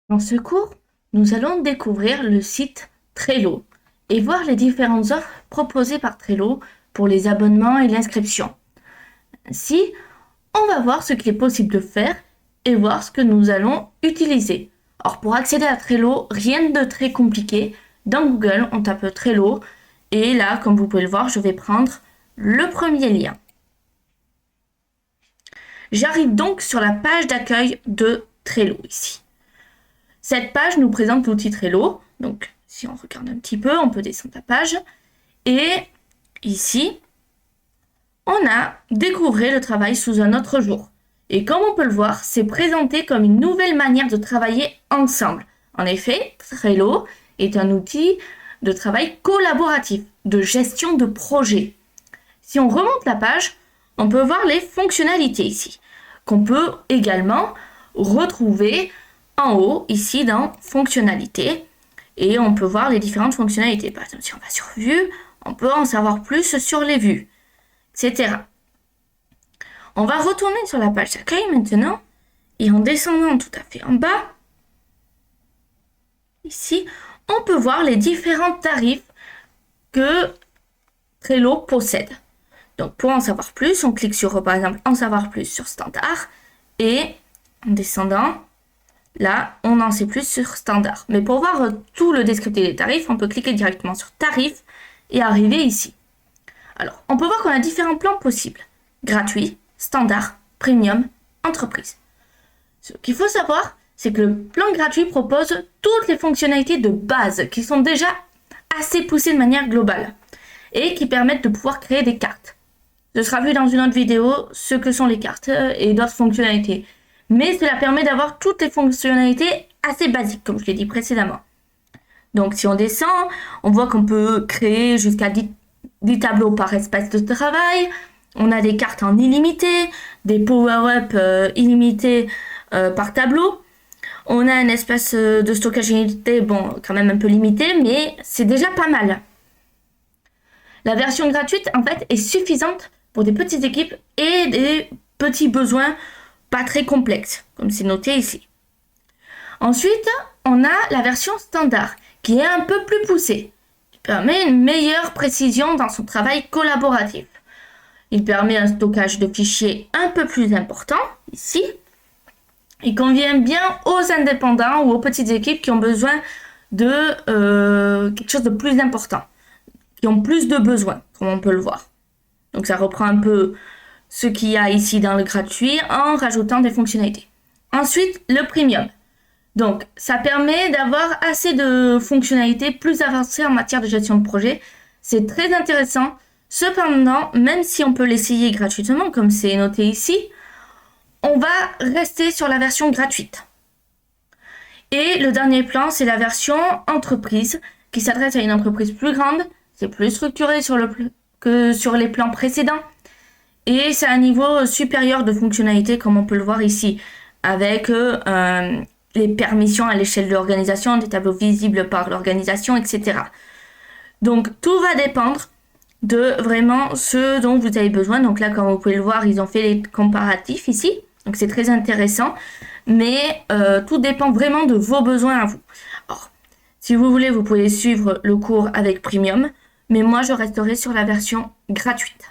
Dans ce cours, nous allons découvrir le site Trello et voir les différentes offres proposées par Trello pour les abonnements et l'inscription. Ainsi, on va voir ce qu'il est possible de faire et voir ce que nous allons utiliser. Alors pour accéder à Trello, rien de très compliqué. Dans Google, on tape Trello et là, comme vous pouvez le voir, je vais prendre le premier lien. J'arrive donc sur la page d'accueil de Trello ici. Cette page nous présente l'outil Trello. Donc, si on regarde un petit peu, on peut descendre la page. Et ici, on a découvert le travail sous un autre jour. Et comme on peut le voir, c'est présenté comme une nouvelle manière de travailler ensemble. En effet, Trello est un outil de travail collaboratif, de gestion de projet. Si on remonte la page, on peut voir les fonctionnalités ici, qu'on peut également retrouver en haut, ici, dans Fonctionnalités. Et on peut voir les différentes fonctionnalités. Par exemple, si on va sur Vue, on peut en savoir plus sur les vues, etc. On va retourner sur la page d'accueil maintenant. Et en descendant tout à fait en bas, ici, on peut voir les différents tarifs que Trello possède. Donc, pour en savoir plus, on clique sur, par exemple, en savoir plus sur Standard. Et en descendant, là, on en sait plus sur Standard. Mais pour voir tout le descriptif des tarifs, on peut cliquer directement sur Tarifs et arriver ici. Alors, on peut voir qu'on a différents plans possibles. Gratuit, Standard, Premium, Entreprise. Ce qu'il faut savoir, c'est que le plan gratuit propose toutes les fonctionnalités de base qui sont déjà assez poussées de manière globale et qui permettent de pouvoir créer des cartes. Ce sera vu dans une autre vidéo ce que sont les cartes et d'autres fonctionnalités. Mais cela permet d'avoir toutes les fonctionnalités assez basiques, comme je l'ai dit précédemment. Donc si on descend, on voit qu'on peut créer jusqu'à 10 tableaux par espace de travail. On a des cartes en illimité, des power-up illimités par tableau. On a un espace de stockage illimité, bon, quand même un peu limité, mais c'est déjà pas mal. La version gratuite, en fait, est suffisante pour des petites équipes et des petits besoins pas très complexes, comme c'est noté ici. Ensuite, on a la version standard, qui est un peu plus poussée. Il permet une meilleure précision dans son travail collaboratif. Il permet un stockage de fichiers un peu plus important, ici. Il convient bien aux indépendants ou aux petites équipes qui ont besoin de quelque chose de plus important, qui ont plus de besoins, comme on peut le voir. Donc ça reprend un peu ce qu'il y a ici dans le gratuit en rajoutant des fonctionnalités. Ensuite, le premium. Donc ça permet d'avoir assez de fonctionnalités plus avancées en matière de gestion de projet. C'est très intéressant. Cependant, même si on peut l'essayer gratuitement, comme c'est noté ici, on va rester sur la version gratuite. Et le dernier plan, c'est la version entreprise, qui s'adresse à une entreprise plus grande. C'est plus structuré que sur les plans précédents. Et c'est un niveau supérieur de fonctionnalité, comme on peut le voir ici, avec les permissions à l'échelle de l'organisation, des tableaux visibles par l'organisation, etc. Donc, tout va dépendre de vraiment ce dont vous avez besoin. Donc là, comme vous pouvez le voir, ils ont fait les comparatifs ici. Donc, c'est très intéressant. Mais tout dépend vraiment de vos besoins à vous. Alors, si vous voulez, vous pouvez suivre le cours avec Premium. Mais moi, je resterai sur la version gratuite.